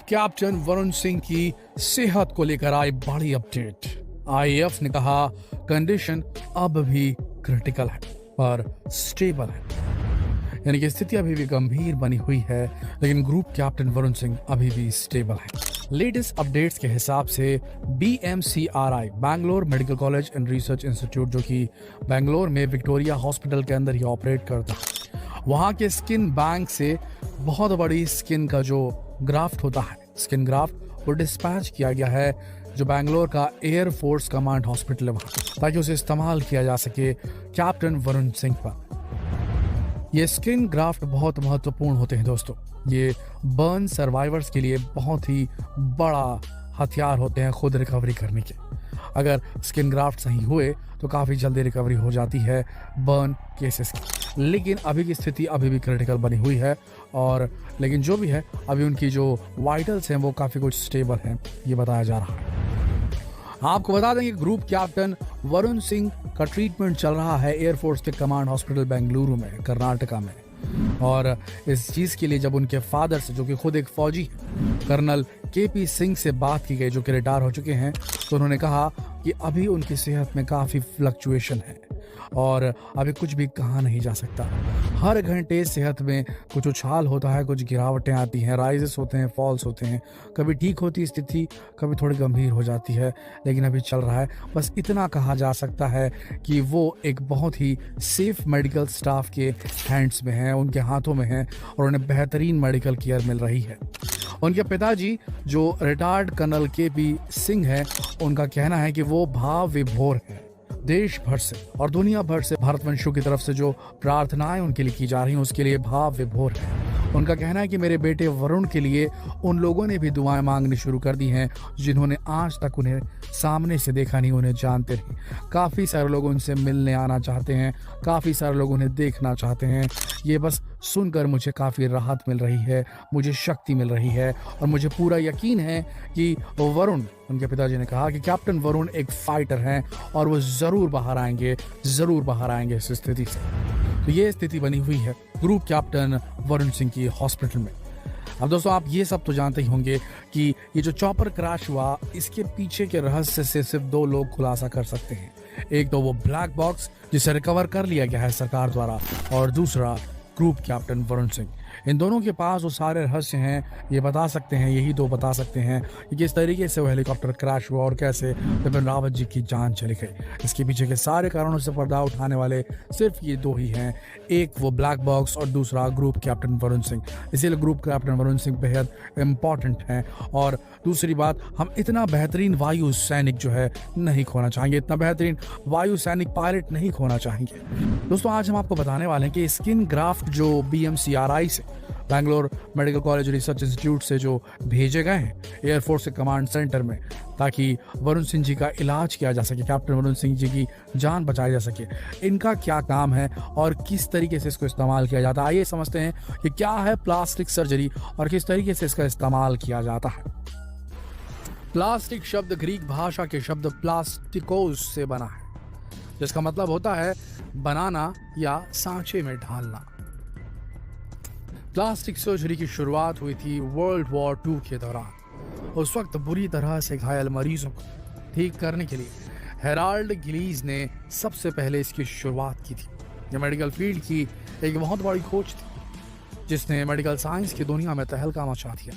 Captain Varun Singh की सेहत को लेकर आई बड़ी अपडेट। आईएएफ ने कहा कंडीशन अब भी क्रिटिकल है पर स्टेबल है, यानी कि स्थिति अभी भी गंभीर बनी हुई है, लेकिन ग्रुप कैप्टन वरुण सिंह अभी भी स्टेबल है। लेटेस्ट अपडेट्स के हिसाब से BMCRI Bangalore medical college and research institute, जो कि बैंगलोर में विक्टोरिया हॉस्पिटल के अंदर ही ऑपरेट करता है, वहाँ के स्किन बैंक से बहुत बड़ी स्किन का जो ग्राफ्ट होता है, स्किन ग्राफ्ट, वो डिस्पैच किया गया है जो बैंगलोर का एयर फोर्स कमांड हॉस्पिटल है वहाँ, ताकि उसे इस्तेमाल किया जा सके कैप्टन वरुण सिंह पर। ये स्किन ग्राफ्ट बहुत महत्वपूर्ण होते हैं दोस्तों। ये बर्न सर्वाइवर्स के लिए बहुत ही बड़ा हथियार होते हैं खुद रिकवरी करने के। अगर स्किन ग्राफ्ट सही हुए तो काफ़ी जल्दी रिकवरी हो जाती है बर्न केसेस की। लेकिन अभी की स्थिति अभी भी क्रिटिकल बनी हुई है, और लेकिन जो भी है अभी उनकी जो वाइटल्स हैं वो काफ़ी कुछ स्टेबल हैं, ये बताया जा रहा है। आपको बता दें कि ग्रुप कैप्टन वरुण सिंह का ट्रीटमेंट चल रहा है एयरफोर्स के कमांड हॉस्पिटल बेंगलुरु में, कर्नाटका में। और इस चीज़ के लिए जब उनके फादर से, जो कि खुद एक फौजी कर्नल KP सिंह से बात की गई, जो कि रिटायर हो चुके हैं, तो उन्होंने कहा कि अभी उनकी सेहत में काफ़ी फ्लक्चुएशन है और अभी कुछ भी कहा नहीं जा सकता। हर घंटे सेहत में कुछ उछाल होता है, कुछ गिरावटें आती हैं, राइजेस होते हैं, फॉल्स होते हैं, कभी ठीक होती है स्थिति, कभी थोड़ी गंभीर हो जाती है, लेकिन अभी चल रहा है। बस इतना कहा जा सकता है कि वो एक बहुत ही सेफ मेडिकल स्टाफ के हैंड्स में है, उनके हाथों में है, और उन्हें बेहतरीन मेडिकल केयर मिल रही है। उनके पिताजी जो रिटायर्ड कर्नल KP सिंह है, उनका कहना है कि वो भाव विभोर है। देश भर से और दुनिया भर से भारतवंशियों की तरफ से जो प्रार्थनाएं उनके लिए की जा रही हैं, उसके लिए भाव विभोर है। उनका कहना है कि मेरे बेटे वरुण के लिए उन लोगों ने भी दुआएं मांगनी शुरू कर दी हैं जिन्होंने आज तक उन्हें सामने से देखा नहीं, उन्हें जानते नहीं। काफ़ी सारे लोग उनसे मिलने आना चाहते हैं, काफ़ी सारे लोग उन्हें देखना चाहते हैं। ये बस सुनकर मुझे काफ़ी राहत मिल रही है, मुझे शक्ति मिल रही है, और मुझे पूरा यकीन है कि वरुण, उनके पिताजी ने कहा कि कैप्टन वरुण एक फाइटर हैं और वो ज़रूर बाहर आएंगे, ज़रूर बाहर आएंगे इस स्थिति से। तो ये स्थिति बनी हुई है ग्रुप कैप्टन वरुण सिंह की हॉस्पिटल में। अब दोस्तों, आप ये सब तो जानते ही होंगे कि ये जो चॉपर क्रैश हुआ, इसके पीछे के रहस्य से सिर्फ दो लोग खुलासा कर सकते हैं। एक तो वो ब्लैक बॉक्स जिसे रिकवर कर लिया गया है सरकार द्वारा, और दूसरा ग्रुप कैप्टन वरुण सिंह। इन दोनों के पास वो सारे रहस्य हैं, ये बता सकते हैं, यही दो बता सकते हैं कि किस तरीके से वो हेलीकॉप्टर क्रैश हुआ और कैसे बिपिन रावत जी की जान चली गई। इसके पीछे के सारे कारणों से पर्दा उठाने वाले सिर्फ ये दो ही हैं, एक वो ब्लैक बॉक्स और दूसरा ग्रुप कैप्टन वरुण सिंह। इसीलिए ग्रुप कैप्टन वरुण सिंह बेहद इम्पॉर्टेंट हैं। और दूसरी बात, हम इतना बेहतरीन वायु सैनिक जो है नहीं खोना चाहेंगे, इतना बेहतरीन वायु सैनिक पायलट नहीं खोना चाहेंगे। दोस्तों, आज हम आपको बताने वाले हैं कि स्किन ग्राफ्ट जो BMCRI से, Bangalore medical college research institute से जो भेजे गए हैं एयरफोर्स के कमांड सेंटर में, ताकि वरुण सिंह जी का इलाज किया जा सके, कैप्टन वरुण सिंह जी की जान बचाई जा सके, इनका क्या काम है और किस तरीके से इसको इस्तेमाल किया जाता है। आइए समझते हैं कि क्या है प्लास्टिक सर्जरी और किस तरीके से इसका इस्तेमाल किया जाता है। प्लास्टिक शब्द ग्रीक भाषा के शब्द प्लास्टिकोस से बना है, जिसका मतलब होता है बनाना या सांचे में ढालना। प्लास्टिक सर्जरी की शुरुआत हुई थी वर्ल्ड वॉर II के दौरान। उस वक्त बुरी तरह से घायल मरीजों को ठीक करने के लिए हेराल्ड गिलीज ने सबसे पहले इसकी शुरुआत की थी। यह मेडिकल फील्ड की एक बहुत बड़ी खोज थी, जिसने मेडिकल साइंस की दुनिया में तहलका मचा दिया।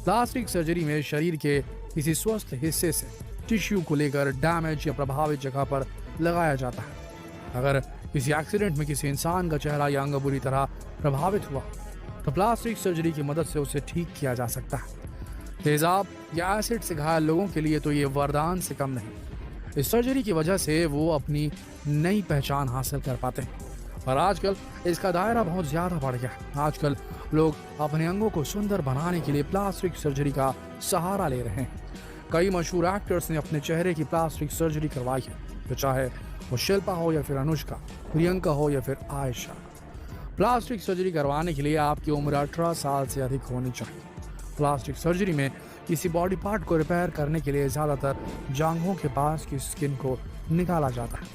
प्लास्टिक सर्जरी में शरीर के किसी स्वस्थ हिस्से से टिश्यू को लेकर डैमेज या प्रभावित जगह पर लगाया जाता है। अगर किसी एक्सीडेंट में किसी इंसान का चेहरा या अंग बुरी तरह प्रभावित हुआ तो प्लास्टिक सर्जरी की मदद से उसे ठीक किया जा सकता है। तेजाब या एसिड से घायल लोगों के लिए तो ये वरदान से कम नहीं। इस सर्जरी की वजह से वो अपनी नई पहचान हासिल कर पाते हैं, और आजकल इसका दायरा बहुत ज़्यादा बढ़ गया है। आजकल लोग अपने अंगों को सुंदर बनाने के लिए प्लास्टिक सर्जरी का सहारा ले रहे हैं। कई मशहूर एक्टर्स ने अपने चेहरे की प्लास्टिक सर्जरी करवाई है, तो चाहे वो शिल्पा हो या फिर अनुष्का, प्रियंका हो या फिर आयशा। प्लास्टिक सर्जरी करवाने के लिए आपकी उम्र 18 साल से अधिक होनी चाहिए। प्लास्टिक सर्जरी में किसी बॉडी पार्ट को रिपेयर करने के लिए ज़्यादातर जांघों के पास की स्किन को निकाला जाता है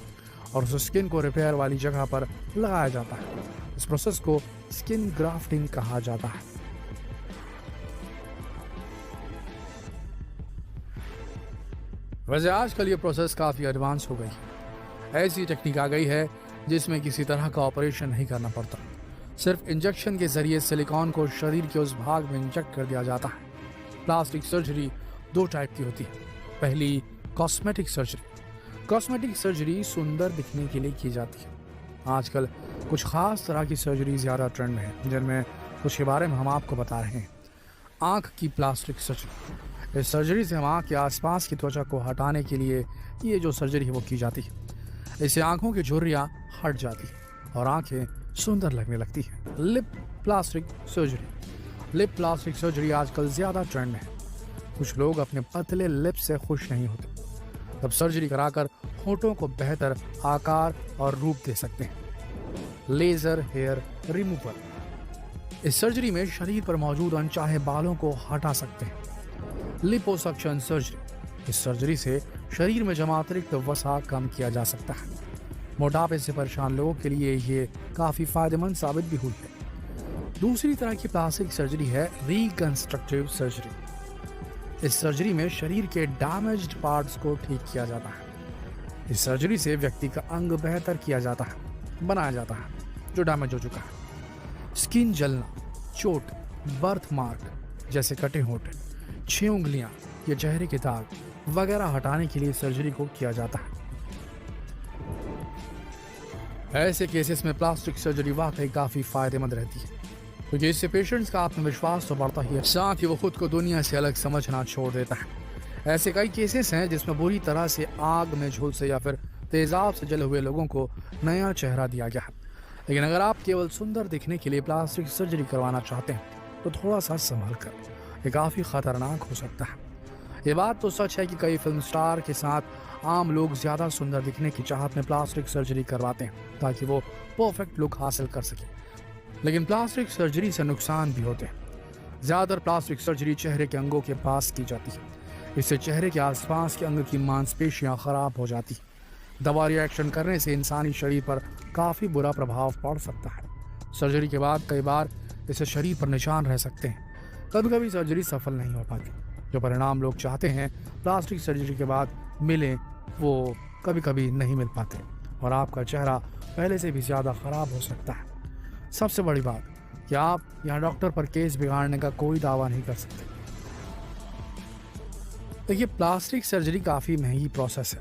और उस स्किन को रिपेयर वाली जगह पर लगाया जाता है। इस प्रोसेस को स्किन ग्राफ्टिंग कहा जाता है। वैसे आजकल ये प्रोसेस काफ़ी एडवांस हो गई है। ऐसी टेक्निक आ गई है जिसमें किसी तरह का ऑपरेशन नहीं करना पड़ता, सिर्फ इंजेक्शन के जरिए सिलिकॉन को शरीर के उस भाग में इंजेक्ट कर दिया जाता है। प्लास्टिक सर्जरी दो टाइप की होती है। पहली, कॉस्मेटिक सर्जरी। कॉस्मेटिक सर्जरी सुंदर दिखने के लिए की जाती है। आजकल कुछ खास तरह की सर्जरी ज़्यादा ट्रेंड में है, जिनमें कुछ के बारे में हम आपको बता रहे हैं। आँख की प्लास्टिक सर्जरी। इस सर्जरी से हम आँख के आसपास की त्वचा को हटाने के लिए ये जो सर्जरी है वो की जाती है। इससे आँखों की झुर्रियाँ हट जाती है और आँखें सुंदर लगने लगती हैं। Lip plastic surgery. Lip plastic surgery आजकल ज़्यादा ट्रेंड में है। कुछ लोग अपने पतले लिप से खुश नहीं होते, तब सर्जरी कराकर होठों को बेहतर आकार और रूप दे सकते हैं। Laser hair removal. इस सर्जरी में शरीर पर मौजूद अनचाहे बालों को हटा सकते हैं। Liposuction surgery. इस सर्जरी से शरीर में जमा अतिरिक्त वसा कम किया जा सकता है। मोटापे से परेशान लोगों के लिए ये काफी फायदेमंद साबित भी हुई है। दूसरी तरह की प्लास्टिक सर्जरी है रिकंस्ट्रक्टिव सर्जरी। इस सर्जरी में शरीर के डैमेज्ड पार्ट्स को ठीक किया जाता है। इस सर्जरी से व्यक्ति का अंग बेहतर किया जाता है, बनाया जाता है जो डैमेज हो चुका है। स्किन जलना, चोट, बर्थ मार्क जैसे कटे होंठ, 6 उंगलियां या चेहरे के दाग वगैरह हटाने के लिए सर्जरी को किया जाता है। ऐसे केसेस में प्लास्टिक सर्जरी वाकई काफी फायदेमंद रहती है, क्योंकि इससे पेशेंट्स का आत्मविश्वास तो बढ़ता ही है, साथ ही वो खुद को दुनिया से अलग समझना छोड़ देता है। ऐसे कई केसेस हैं जिसमें बुरी तरह से आग में झुलसे या फिर तेजाब से जले हुए लोगों को नया चेहरा दिया गया है। लेकिन अगर आप केवल सुंदर दिखने के लिए प्लास्टिक सर्जरी करवाना चाहते हैं तो थोड़ा सा संभल कर, ये काफ़ी खतरनाक हो सकता है। ये बात तो सच है कि कई फिल्म स्टार के साथ आम लोग ज़्यादा सुंदर दिखने की चाहत में प्लास्टिक सर्जरी करवाते हैं ताकि वो परफेक्ट लुक हासिल कर सकें। लेकिन प्लास्टिक सर्जरी से नुकसान भी होते हैं। ज़्यादातर प्लास्टिक सर्जरी चेहरे के अंगों के पास की जाती है। इससे चेहरे के आसपास के अंग की मांसपेशियां खराब हो जाती हैं। दवा रिएक्शन करने से इंसानी शरीर पर काफ़ी बुरा प्रभाव पड़ सकता है। सर्जरी के बाद कई बार इससे शरीर पर निशान रह सकते हैं। कभी कभी सर्जरी सफल नहीं हो पाती। जो परिणाम लोग चाहते हैं प्लास्टिक सर्जरी के बाद मिले, वो कभी कभी नहीं मिल पाते और आपका चेहरा पहले से भी ज़्यादा ख़राब हो सकता है। सबसे बड़ी बात कि आप यहाँ डॉक्टर पर केस बिगाड़ने का कोई दावा नहीं कर सकते। देखिए, प्लास्टिक सर्जरी काफ़ी महंगी प्रोसेस है,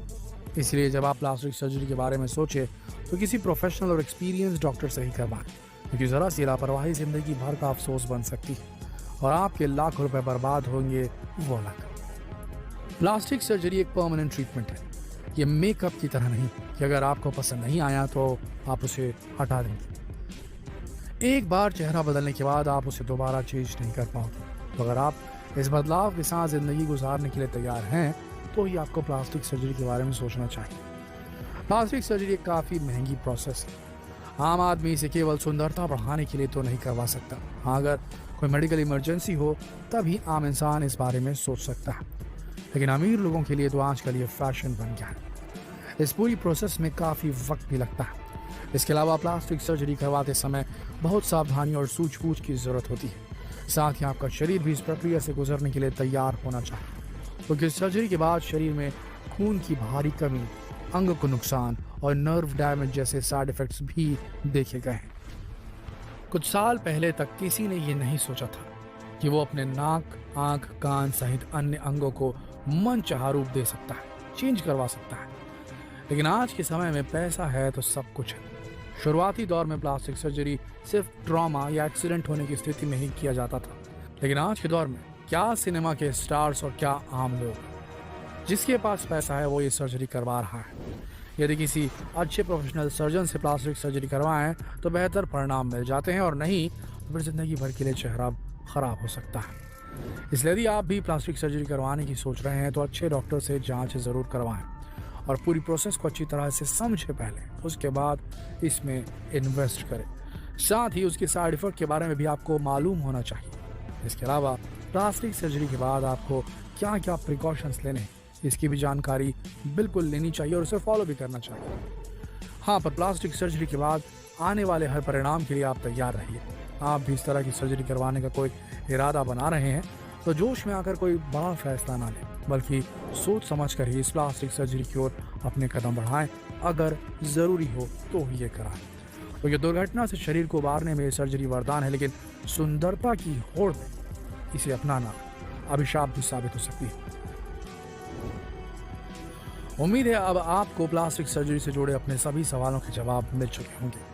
इसलिए जब आप प्लास्टिक सर्जरी के बारे में सोचें तो किसी प्रोफेशनल और एक्सपीरियंस डॉक्टर से ही करवाएं, क्योंकि ज़रा सी लापरवाही ज़िंदगी भर का अफसोस बन सकती है और आपके लाख रुपए बर्बाद होंगे वो अलग। प्लास्टिक सर्जरी एक परमानेंट ट्रीटमेंट है। ये मेकअप की तरह नहीं कि अगर आपको पसंद नहीं आया तो आप उसे हटा देंगे। एक बार चेहरा बदलने के बाद आप उसे दोबारा चेंज नहीं कर पाओगे। तो अगर आप इस बदलाव के साथ ज़िंदगी गुजारने के लिए तैयार हैं तो ही आपको प्लास्टिक सर्जरी के बारे में सोचना चाहिए। प्लास्टिक सर्जरी एक काफ़ी महंगी प्रोसेस है। आम आदमी इसे केवल सुंदरता बढ़ाने के लिए तो नहीं करवा सकता। हाँ, अगर कोई मेडिकल इमरजेंसी हो तभी आम इंसान इस बारे में सोच सकता है, लेकिन अमीर लोगों के लिए तो आजकल ये फैशन बन गया है। इस पूरी प्रोसेस में काफ़ी वक्त भी लगता है। इसके अलावा प्लास्टिक सर्जरी करवाते समय बहुत सावधानी और सूझबूझ की ज़रूरत होती है। साथ ही आपका शरीर भी इस प्रक्रिया से गुजरने के लिए तैयार होना चाहिए, क्योंकि सर्जरी के बाद शरीर में खून की भारी कमी, अंग को नुकसान और नर्व डैमेज जैसे साइड इफ़ेक्ट्स भी देखे गए हैं। कुछ साल पहले तक किसी ने ये नहीं सोचा था कि वो अपने नाक, आँख, कान सहित अन्य अंगों को मनचाहा रूप दे सकता है, चेंज करवा सकता है। लेकिन आज के समय में पैसा है तो सब कुछ है। शुरुआती दौर में प्लास्टिक सर्जरी सिर्फ ट्रॉमा या एक्सीडेंट होने की स्थिति में ही किया जाता था, लेकिन आज के दौर में क्या सिनेमा के स्टार्स और क्या आम लोग, जिसके पास पैसा है वो ये सर्जरी करवा रहा है। यदि किसी अच्छे प्रोफेशनल सर्जन से प्लास्टिक सर्जरी करवाएं तो बेहतर परिणाम मिल जाते हैं, और नहीं तो फिर जिंदगी भर के लिए चेहरा खराब हो सकता है। इसलिए यदि आप भी प्लास्टिक सर्जरी करवाने की सोच रहे हैं तो अच्छे डॉक्टर से जांच ज़रूर करवाएं और पूरी प्रोसेस को अच्छी तरह से समझें पहले, उसके बाद इसमें इन्वेस्ट करें। साथ ही उसके साइड इफेक्ट के बारे में भी आपको मालूम होना चाहिए। इसके अलावा प्लास्टिक सर्जरी के बाद आपको क्या क्या प्रिकॉशंस लेने हैं इसकी भी जानकारी बिल्कुल लेनी चाहिए और उसे फॉलो भी करना चाहिए। हाँ, पर प्लास्टिक सर्जरी के बाद आने वाले हर परिणाम के लिए आप तैयार रहिए। आप भी इस तरह की सर्जरी करवाने का कोई इरादा बना रहे हैं तो जोश में आकर कोई बड़ा फैसला ना लें, बल्कि सोच समझ कर ही इस प्लास्टिक सर्जरी की ओर अपने कदम बढ़ाएं। अगर ज़रूरी हो तो ही ये कराएं। तो ये दुर्घटना से शरीर को उबारने में सर्जरी वरदान है, लेकिन सुंदरता की होड़ में इसे अपनाना अभिशाप भी साबित हो सकती है। उम्मीद है अब आपको प्लास्टिक सर्जरी से जुड़े अपने सभी सवालों के जवाब मिल चुके होंगे।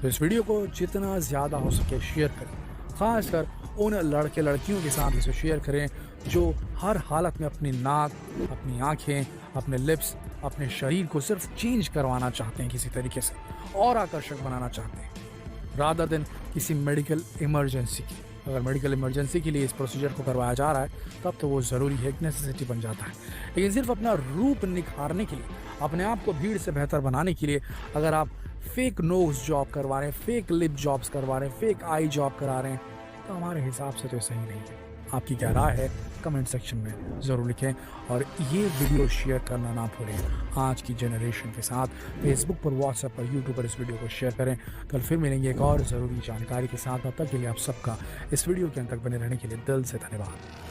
तो इस वीडियो को जितना ज़्यादा हो सके शेयर करें, खासकर उन लड़के लड़कियों के साथ इसे शेयर करें जो हर हालत में अपनी नाक, अपनी आंखें, अपने लिप्स, अपने शरीर को सिर्फ चेंज करवाना चाहते हैं किसी तरीके से और आकर्षक बनाना चाहते हैं, रादर देन किसी मेडिकल इमरजेंसी की। अगर मेडिकल इमरजेंसी के लिए इस प्रोसीजर को करवाया जा रहा है तब तो वो ज़रूरी है, एक नेसेसिटी बन जाता है। लेकिन सिर्फ अपना रूप निखारने के लिए, अपने आप को भीड़ से बेहतर बनाने के लिए अगर आप फेक नोज जॉब करवा रहे हैं, फेक लिप जॉब्स करवा रहे हैं, फेक आई जॉब करा रहे हैं, तो हमारे हिसाब से तो सही नहीं है। आपकी क्या राय है कमेंट सेक्शन में ज़रूर लिखें और ये वीडियो शेयर करना ना भूलें आज की जनरेशन के साथ। फेसबुक पर, व्हाट्सएप पर, यूट्यूब पर इस वीडियो को शेयर करें। कल फिर मिलेंगे एक और ज़रूरी जानकारी के साथ। तब तक के लिए आप सबका इस वीडियो के अंत तक बने रहने के लिए दिल से धन्यवाद।